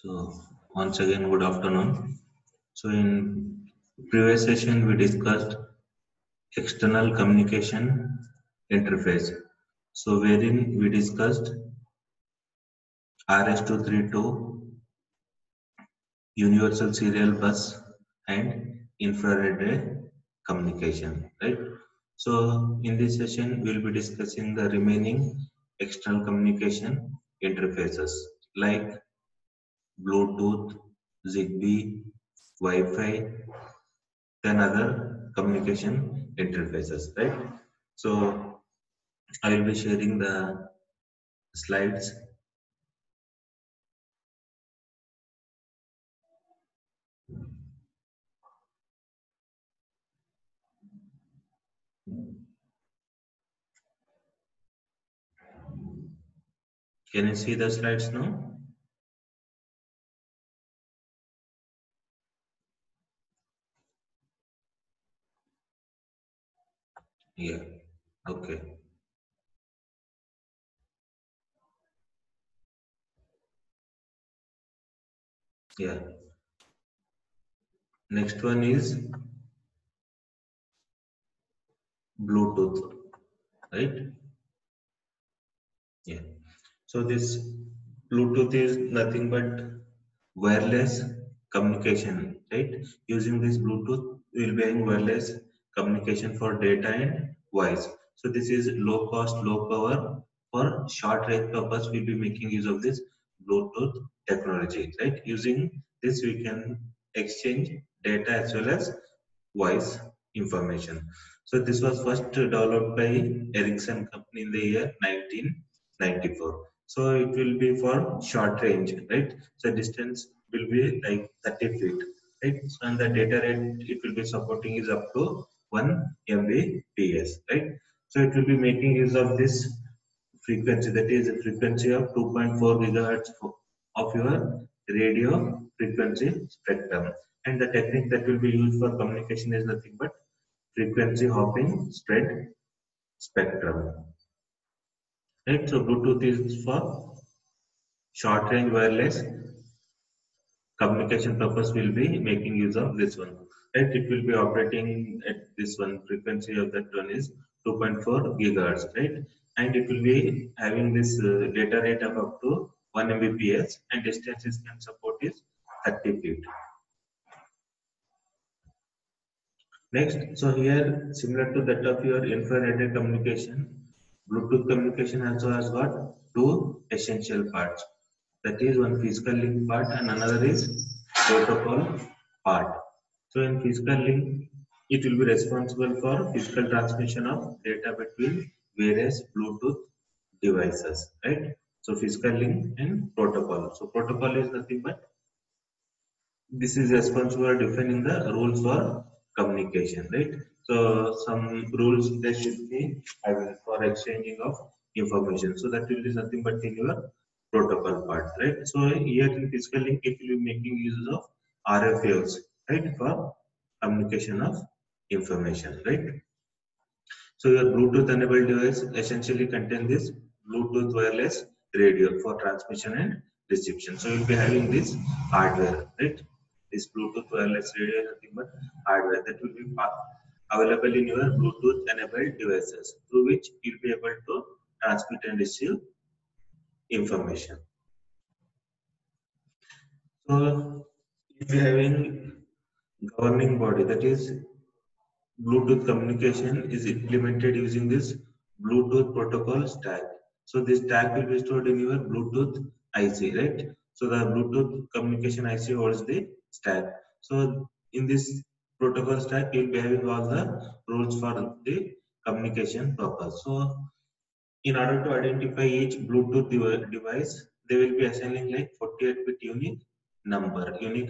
So once again, good afternoon. So in previous session, we discussed external communication interface. So wherein we discussed RS-232, universal serial bus, and infrared ray communication, right? So in this session, we'll be discussing the remaining external communication interfaces like Bluetooth, Zigbee, Wi-Fi, then other communication interfaces, right? So I will be sharing the slides. Can you see the slides now? Yeah. Okay. Yeah. Next one is Bluetooth, right? Yeah. So this Bluetooth is nothing but wireless communication, right? Using this Bluetooth, we'll be having wireless communication for data and voice. So this is low cost, low power for short range purpose. We'll be making use of this Bluetooth technology, right? Using this, we can exchange data as well as voice information. So this was first developed by Ericsson company in the year 1994. So it will be for short range, right? So distance will be like 30 feet, right? So and the data rate it will be supporting is up to 1 Mbps, right? So it will be making use of this frequency, that is a frequency of 2.4 gigahertz of your radio frequency spectrum. And the technique that will be used for communication is nothing but frequency hopping spread spectrum. Right, so Bluetooth is for short range wireless communication purpose. Will be making use of this one. Right, it will be operating at this one frequency of that one is 2.4 gigahertz, right? And it will be having this data rate of up to 1 Mbps and distances can support is 30 feet. Next, so here similar to that of your infrared communication, Bluetooth communication also has got two essential parts. That is one physical link part and another is protocol part. So in physical link, it will be responsible for physical transmission of data between various Bluetooth devices, right? So physical link and protocol. So protocol is nothing but this is responsible for defining the rules for communication, right? So some rules there should be for exchanging of information. So that will be nothing but in your protocol part, right? So here in physical link, it will be making use of RF waves, right, for communication of information, right? So your Bluetooth enabled device essentially contain this Bluetooth wireless radio for transmission and reception. So you'll be having this hardware, right? This Bluetooth wireless radio is nothing but hardware that will be available in your Bluetooth enabled devices through which you'll be able to transmit and receive information. So if you having governing body, that is Bluetooth communication is implemented using this Bluetooth protocol stack. So this stack will be stored in your Bluetooth IC, right? So the Bluetooth communication IC holds the stack. So in this protocol stack, you'll be having all the rules for the communication purpose. So in order to identify each Bluetooth device, they will be assigning like 48-bit unique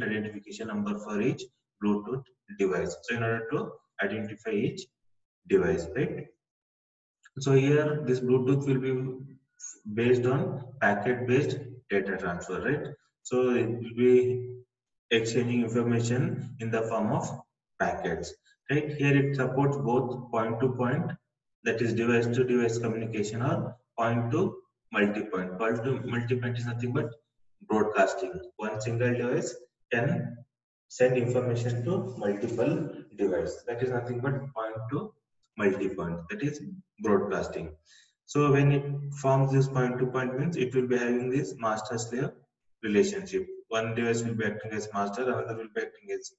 identification number for each Bluetooth device. So in order to identify each device, right? So here this Bluetooth will be based on packet-based data transfer, right? So it will be exchanging information in the form of packets, right? Here it supports both point-to-point, that is device-to-device communication, or point to multi-point. Point to multi-point is nothing but broadcasting. One single device can send information to multiple devices. That is nothing but point to multi-point. That is broadcasting. So when it forms this point-to-point means it will be having this master-slave relationship. One device will be acting as master, another will be acting as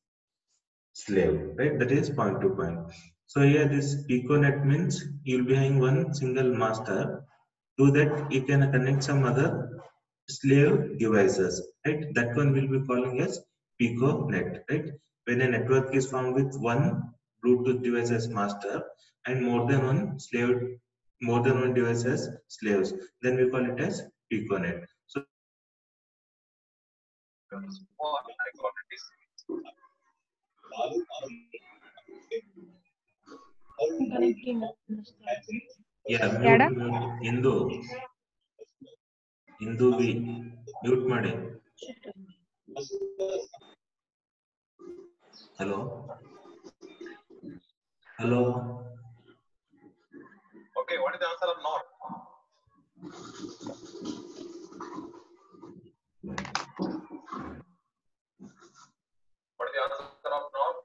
slave, right? That is point-to-point. So here this piconet means you will be having one single master. To that you can connect some other slave devices, right? That one will be calling as piconet, right? When a network is formed with one Bluetooth device as master and more than one device as slaves, then we call it as piconet. So yeah, ಯಾಡ ಇಂದು V mute ಮಾಡಿ. Hello hello. Okay, what is the answer of not? What is the answer of not?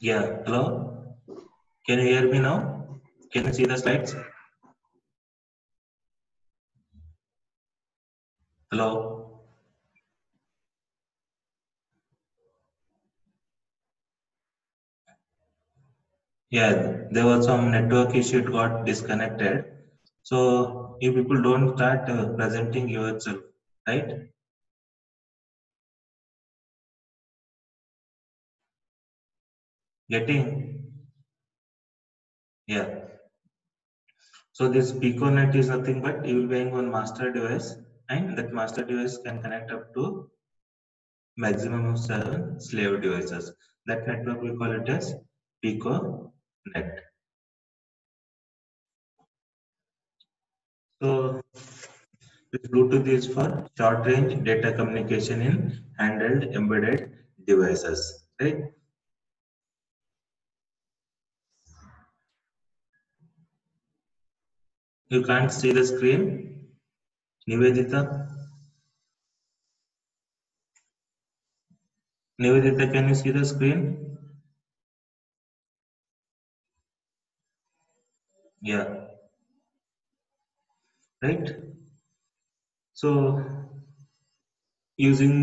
Yeah, hello. Can you hear me now? Can you see the slides? Hello. Yeah, there was some network issue, it got disconnected. So you people don't start presenting yourself, right? Getting? Yeah. So this piconet is nothing but you will be having one master device, and that master device can connect up to maximum of 7 slave devices. That network we call it as piconet. So this Bluetooth is for short range data communication in handheld embedded devices, right? You can't see the screen, Nivedita? Nivedita, can you see the screen? Yeah. Right? So using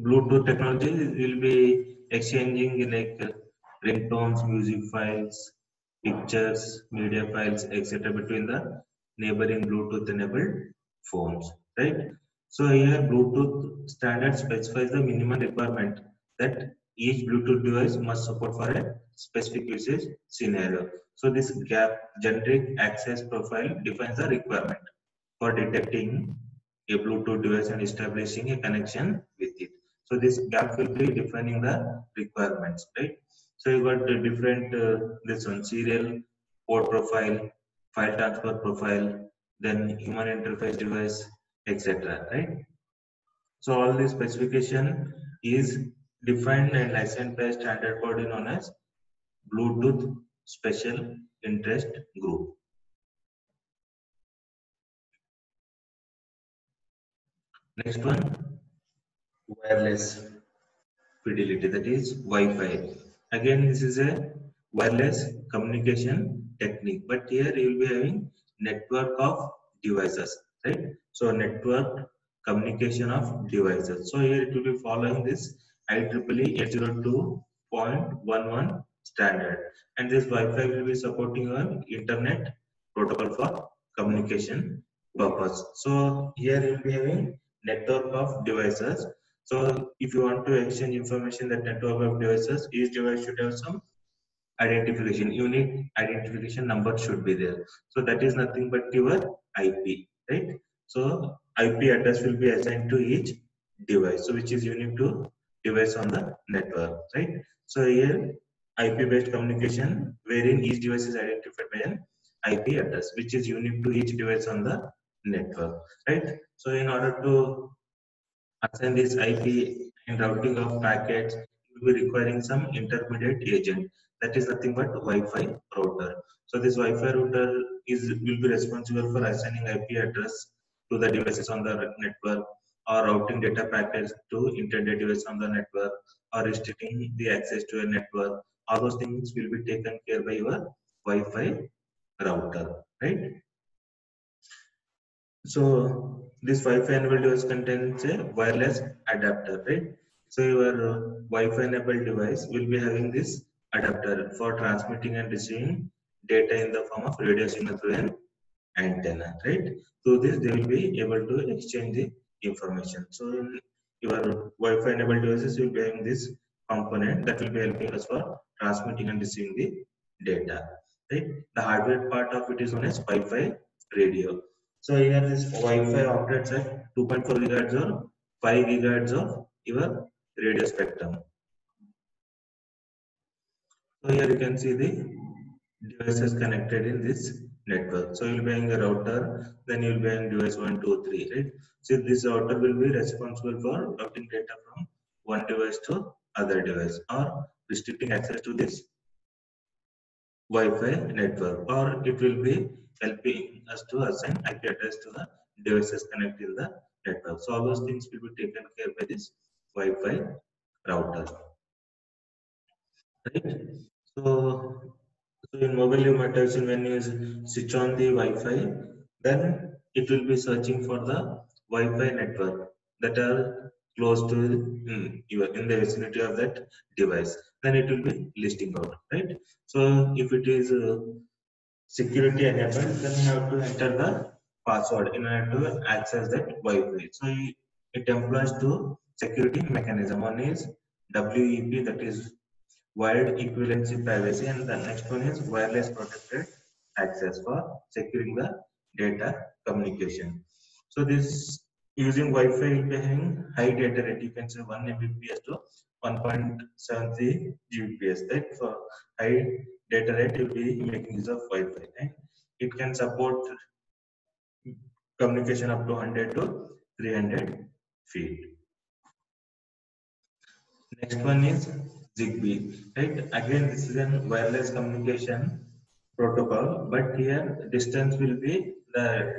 Bluetooth technology, we'll be exchanging like ringtones, music files, pictures, media files, etc. between the neighboring Bluetooth enabled phones, right? So here Bluetooth standard specifies the minimum requirement that each Bluetooth device must support for a specific usage scenario. So this gap generic access profile defines the requirement for detecting a Bluetooth device and establishing a connection with it. So this gap will be defining the requirements, right? So you got the different this one serial port profile, file transfer profile, then human interface device, etc. Right? So all this specification is defined and licensed by a standard body known as Bluetooth Special Interest Group. Next one, wireless fidelity, that is Wi-Fi. Again, this is a wireless communication technique, but here you will be having network of devices, right? So network communication of devices. So here it will be following this IEEE 802.11 standard, and this Wi-Fi will be supporting an internet protocol for communication purpose. So here you will be having network of devices. So if you want to exchange information that network of devices, each device should have some identification, unique identification number should be there. So that is nothing but your IP, right? So IP address will be assigned to each device, so which is unique to device on the network, right? So here IP based communication wherein each device is identified by an IP address, which is unique to each device on the network, right? So in order to assign this IP and routing of packets, you will be requiring some intermediate agent. That is nothing but Wi-Fi router. So this Wi-Fi router will be responsible for assigning IP address to the devices on the network, or routing data packets to internet device on the network, or restricting the access to a network. All those things will be taken care by your Wi-Fi router, right? So this Wi-Fi enabled device contains a wireless adapter, right? So your Wi-Fi enabled device will be having this adapter for transmitting and receiving data in the form of radio signal through an antenna, right? Through this, they will be able to exchange the information. So in your Wi-Fi enabled devices will be having this component that will be helping us for transmitting and receiving the data, right? The hardware part of it is known as Wi-Fi radio. So here this Wi-Fi operates at 2.4 gigahertz or 5 gigahertz of your radio spectrum. So here you can see the devices connected in this network. So you'll be having a router, then you'll be having device 1, 2, 3, right? So this router will be responsible for routing data from one device to other device, or restricting access to this Wi-Fi network, or it will be helping us to assign IP address to the devices connected in the network. So all those things will be taken care by this Wi-Fi router, right? So in mobile you might have seen when you switch on the Wi-Fi, then it will be searching for the Wi-Fi network that are close to in the vicinity of that device. Then it will be listing out, right? So if it is security enabled, then you have to enter the password in order to access that Wi-Fi. So it employs two security mechanism. One is WEP, that is wired equivalency privacy, and the next one is wireless protected access for securing the data communication. So this using Wi-Fi will be having high data rate. You can say 1 Mbps to 1.73 Gbps. Right? For high data rate, you'll be making use of Wi-Fi. Right? It can support communication up to 100 to 300 feet. Next one is Zigbee, right? Again, this is a wireless communication protocol, but here distance will be the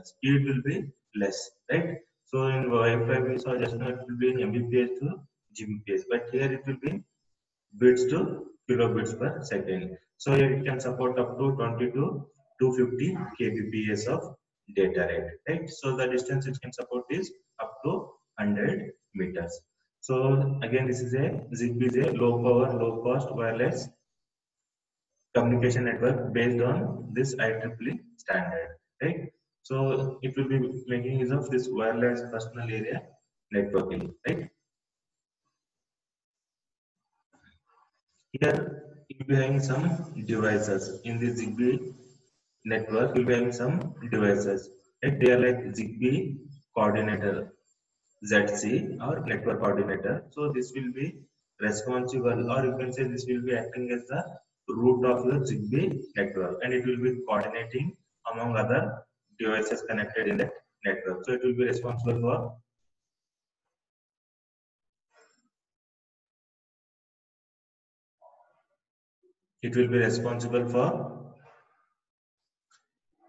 speed will be less, right? So in Wi-Fi we saw just now it will be in Mbps to Gbps, but here it will be bits to kilobits per second. So here it can support up to 20 to 250 kbps of data rate, right? So the distance it can support is up to 100 meters. So again, this is a Zigbee is a low power, low cost wireless communication network based on this IEEE standard, right? So it will be making use of this wireless personal area networking, right? Here you'll be having some devices in the Zigbee network. You'll be having some devices, right? They are like Zigbee coordinator, ZC, or network coordinator. So this will be responsible, or you can say this will be acting as the root of your Zigbee network, and it will be coordinating among other devices connected in that network. So it will be responsible for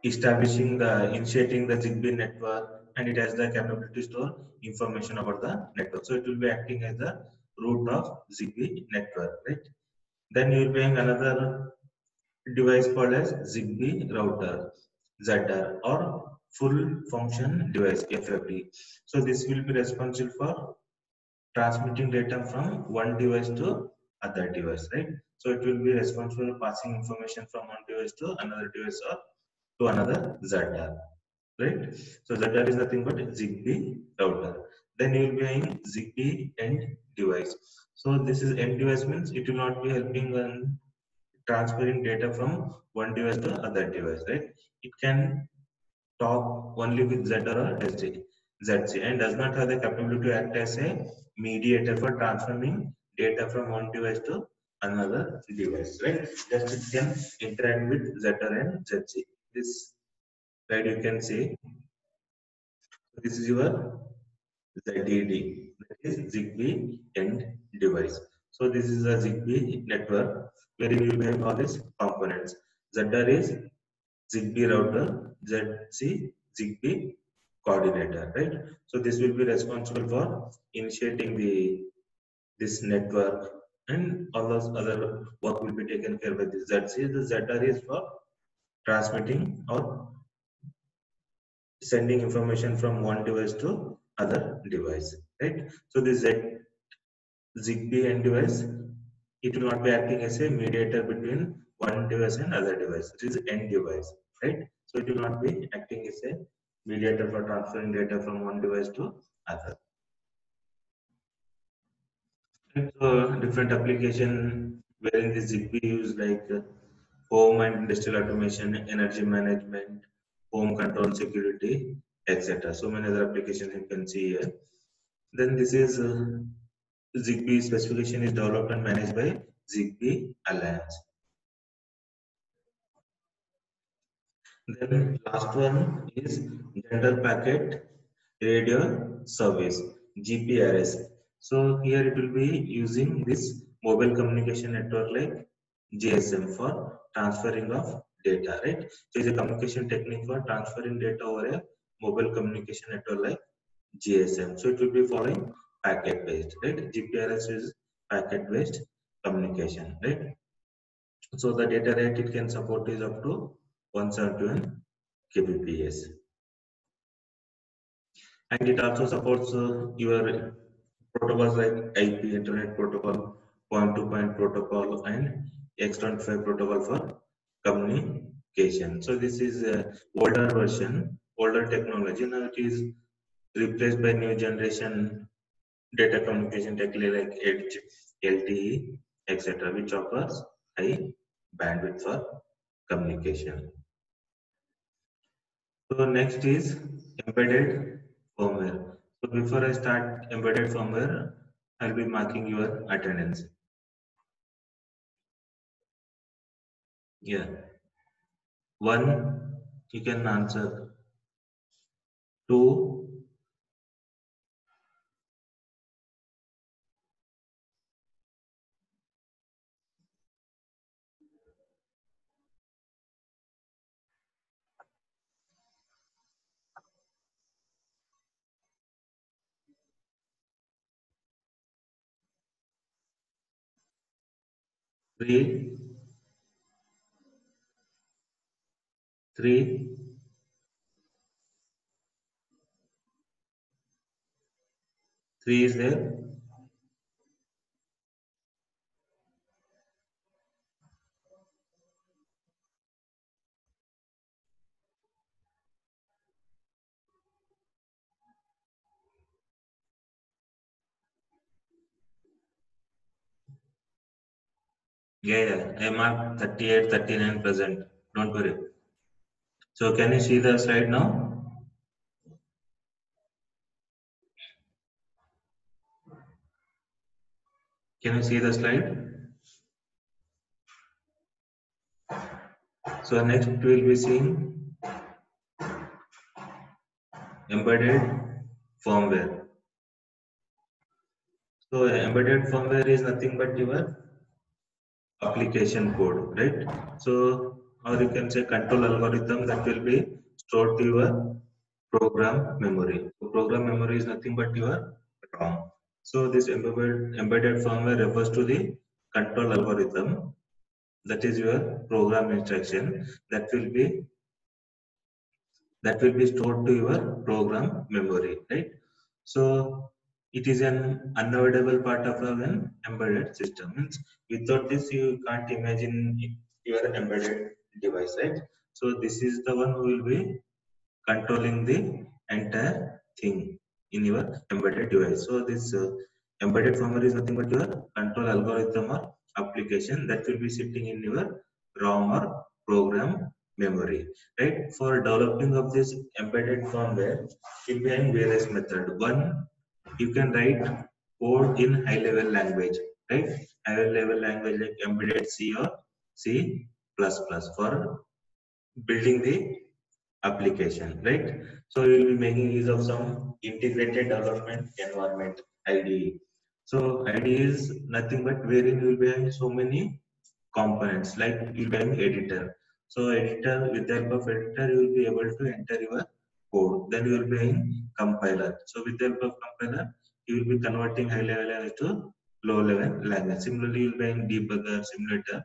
establishing the initiating the Zigbee network, and it has the capability to store information about the network. So it will be acting as the root of Zigbee network, right? Then you will be having another device called as Zigbee router, ZR, or full function device, FFD. So this will be responsible for transmitting data from one device to other device, right? So it will be responsible for passing information from one device to another device, or to another ZR, right? So ZR is nothing but Zigbee router. Then you will be having Zigbee end device. So this is end device means it will not be helping on transferring data from one device to other device, right? It can talk only with ZR or ZC, and does not have the capability to act as a mediator for transferring data from one device to another device, right? Just it can interact with ZR and ZC. This slide you can see, this is your ZED, that is Zigbee end device. So this is a Zigbee network where you will have all these components. ZR is ZigBee router, ZC ZigBee coordinator, right? So this will be responsible for initiating this network, and all those other work will be taken care by this ZC. The ZR is for transmitting or sending information from one device to other device, right? So this ZigBee end device, it will not be acting as a mediator between one device and other device. It is end device, right? So it will not be acting as a mediator for transferring data from one device to other. And so different application wherein the ZigBee used, like home and industrial automation, energy management, home control, security, etc. So many other applications you can see here. Then this is ZigBee specification is developed and managed by ZigBee Alliance. Then last one is General Packet Radio Service, GPRS. So here it will be using this mobile communication network like GSM for transferring of data, right? So it's a communication technique for transferring data over a mobile communication network like GSM. So it will be following packet based, right? GPRS is packet based communication, right? So the data rate it can support is up to 171 kbps, and it also supports your protocols like IP, Internet Protocol, point-to-point protocol, and X25 protocol for communication. So this is a older version, older technology. Now it is replaced by new generation data communication technology like Edge, LTE, etc., which offers high bandwidth for communication. So next is embedded firmware. So before I start embedded firmware, I'll be marking your attendance. Yeah. 1, you can answer. 2, 3, 3, 3 is there. Yeah, I marked 38, 39 present. Don't worry. So can you see the slide now? Can you see the slide? So next we will be seeing embedded firmware. So embedded firmware is nothing but your application code, right? So, or you can say control algorithm that will be stored to your program memory. So program memory is nothing but your ROM. So this embedded firmware refers to the control algorithm, that is your program instruction that will be stored to your program memory, right? So it is an unavoidable part of an embedded system. Means without this, you can't imagine your embedded device, right? So this is the one who will be controlling the entire thing in your embedded device. So this embedded firmware is nothing but your control algorithm or application that will be sitting in your ROM or program memory, right? For developing of this embedded firmware, it may have various methods. One, you can write code in high level language, right? High level language like embedded C or C++ for building the application, right? So you will be making use of some integrated development environment, IDE. So IDE is nothing but wherein you will be having so many components, like you will be having editor. So editor, with the help of editor, you will be able to enter your code. Then you will be in compiler. So with the help of compiler, you will be converting high level language to low level language. Similarly, you will be in debugger, simulator,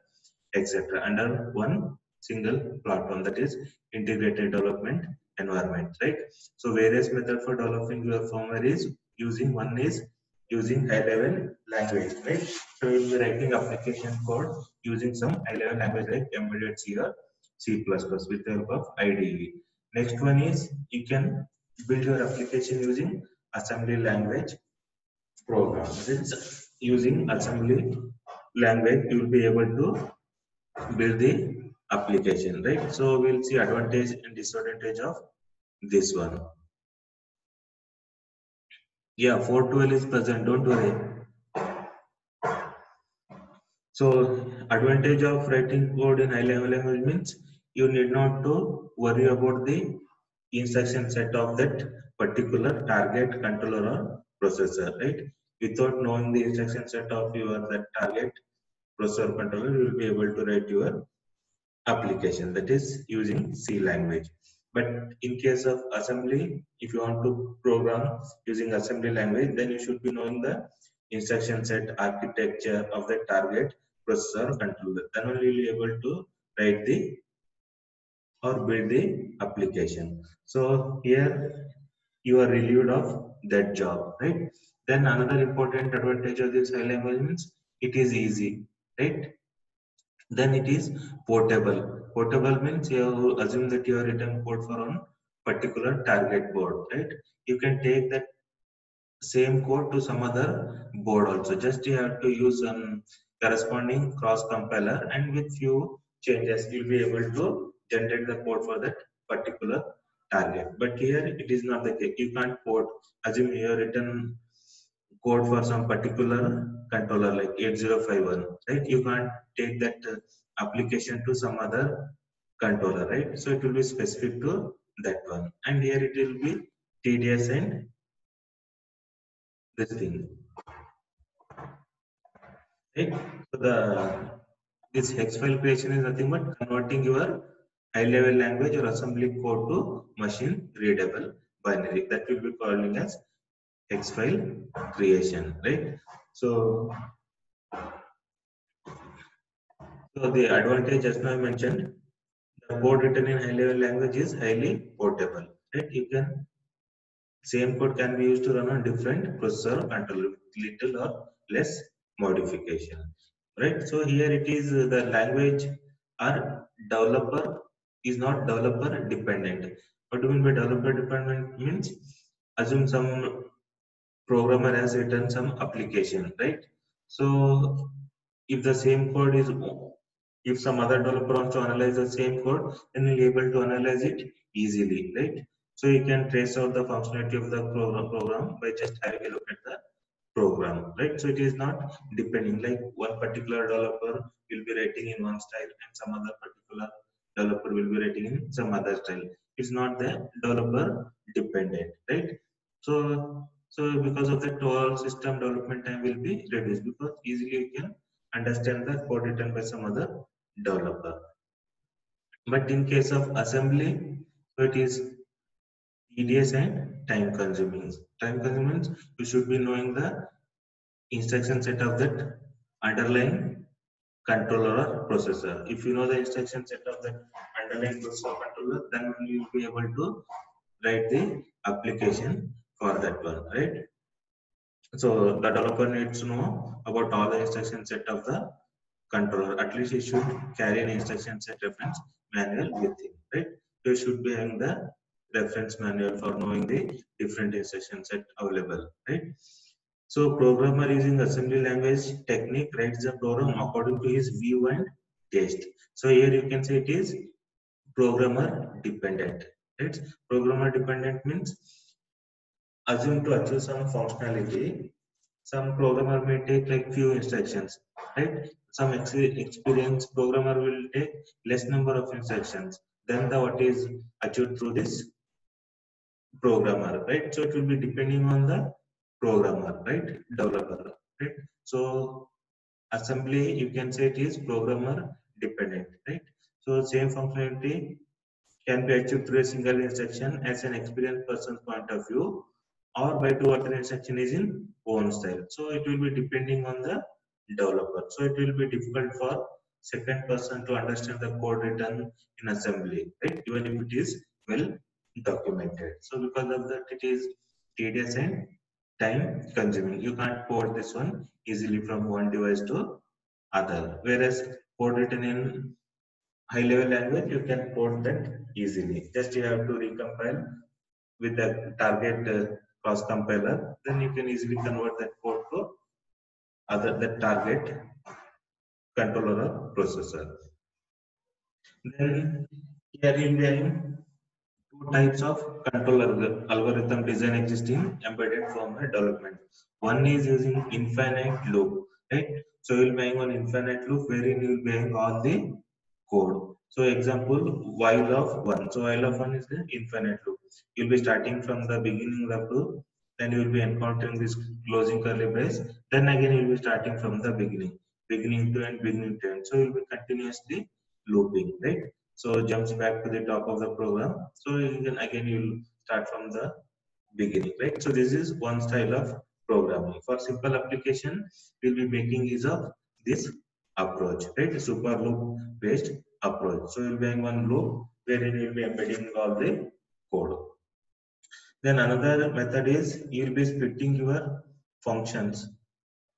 etc. under one single platform, that is integrated development environment, right? So various method for developing your firmware is using, one is using high level language, right? So you will be writing application code using some high level language like embedded C or C++ with the help of IDE. Next one is you can build your application using assembly language program. Since using assembly language, you will be able to build the application, right? So we'll see advantage and disadvantage of this one. Yeah, 412 is present, don't worry. So advantage of writing code in high level language means you need not to worry about the instruction set of that particular target controller or processor, right? Without knowing the instruction set of your that target processor controller, you will be able to write your application, that is using C language. But in case of assembly, if you want to program using assembly language, then you should be knowing the instruction set architecture of the target processor controller. Then only you will be able to write the or build the application. So here you are relieved of that job, right? Then another important advantage of this high level means it is easy, right? Then it is portable. Portable means you assume that you are written code for one particular target board, right? You can take that same code to some other board also. Just you have to use some corresponding cross compiler, and with few changes you'll be able to generate the code for that particular target. But here it is not the case. You can't port. Assume you have written code for some particular controller like 8051, right? You can't take that application to some other controller, right? So it will be specific to that one, and here it will be tedious and this thing, right? So the this hex file creation is nothing but converting your high level language or assembly code to machine readable binary, that will be calling as hex file creation, right? So the advantage just now I mentioned, the code written in high level language is highly portable, right? You can same code can be used to run on different processor controller with little or less modification, right? So here it is the language or developer is not developer dependent. What do you mean by developer dependent means? Assume some programmer has written some application, right? So if the same code is, if some other developer wants to analyze the same code, then we'll be able to analyze it easily, right? So you can trace out the functionality of the program by just having a look at the program, right? So it is not depending like one particular developer will be writing in one style and some other particular developer will be writing in some other style. It's not the developer dependent, right? So because of that, all system development time will be reduced because easily you can understand the code written by some other developer. But in case of assembly, so it is tedious and time consuming. Time consuming, you should be knowing the instruction set of that underlying controller or processor. If you know the instruction set of that underlying processor controller, then you will be able to write the application for that one, right? So the developer needs to know about all the instruction set of the controller. At least he should carry an instruction set reference manual with him, right? So you should be having the reference manual for knowing the different instruction set available, right? So programmer using assembly language technique writes the program according to his view and taste. So here you can say it is programmer dependent. Right? Programmer dependent means assume to achieve some functionality, some programmer may take like few instructions, right? Some experienced programmer will take less number of instructions than the what is achieved through this programmer, right? So it will be depending on the programmer, right? Developer, right? So assembly, you can say it is programmer dependent, right? So same functionality can be achieved through a single instruction as an experienced person's point of view, or by 2 or 3 instruction is in own style. So it will be depending on the developer. So it will be difficult for second person to understand the code written in assembly, right? Even if it is well documented. So because of that, it is tedious and time consuming. You can't port this one easily from one device to other. Whereas code written in high level language, you can port that easily. Just you have to recompile with the target cross compiler, then you can easily convert that code to other the target controller or processor. Then here you'll be having two types of controller algorithm design existing embedded firmware development. One is using infinite loop, right? So you'll be having one infinite loop wherein you'll be having all the code. So example, while of one. So while of one is the infinite loop. You'll be starting from the beginning of the loop, then you will be encountering this closing curly brace. Then again you'll be starting from the beginning to end, beginning to end. So you'll be continuously looping, right? So jumps back to the top of the program. So you can again you'll start from the beginning, right? So this is one style of programming. For simple application, we'll be making use of this approach, right? Super loop based approach. So you'll be in one loop wherein you'll be embedding all the code. Then another method is you'll be splitting your functions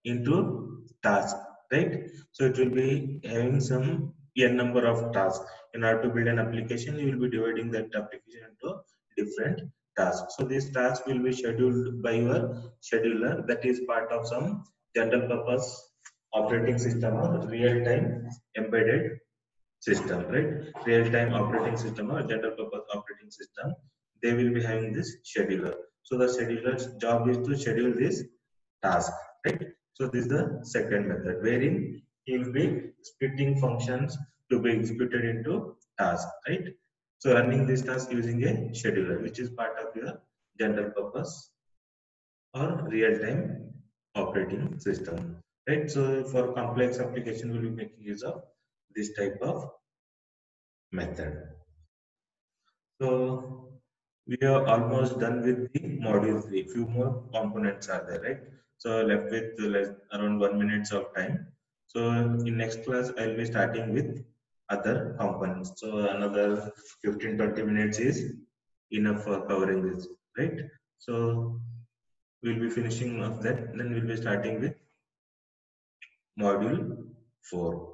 into tasks, right? So it will be having some n number of tasks. In order to build an application, you will be dividing that application into different tasks. So these tasks will be scheduled by your scheduler, that is part of some general purpose operating system or real time embedded system, right? Real time operating system or general purpose operating system. They will be having this scheduler. So the scheduler's job is to schedule this task, right? So this is the second method wherein he will be splitting functions to be executed into tasks, right? So running this task using a scheduler, which is part of your general purpose or real-time operating system, right? So for complex application, we'll be making use of this type of method. So we are almost done with the module 3. Few more components are there, right? So left with less, around 1 minute of time. So in next class, I'll be starting with other components. So another 15-20 minutes is enough for covering this, right? So we'll be finishing of that. Then we'll be starting with module 4.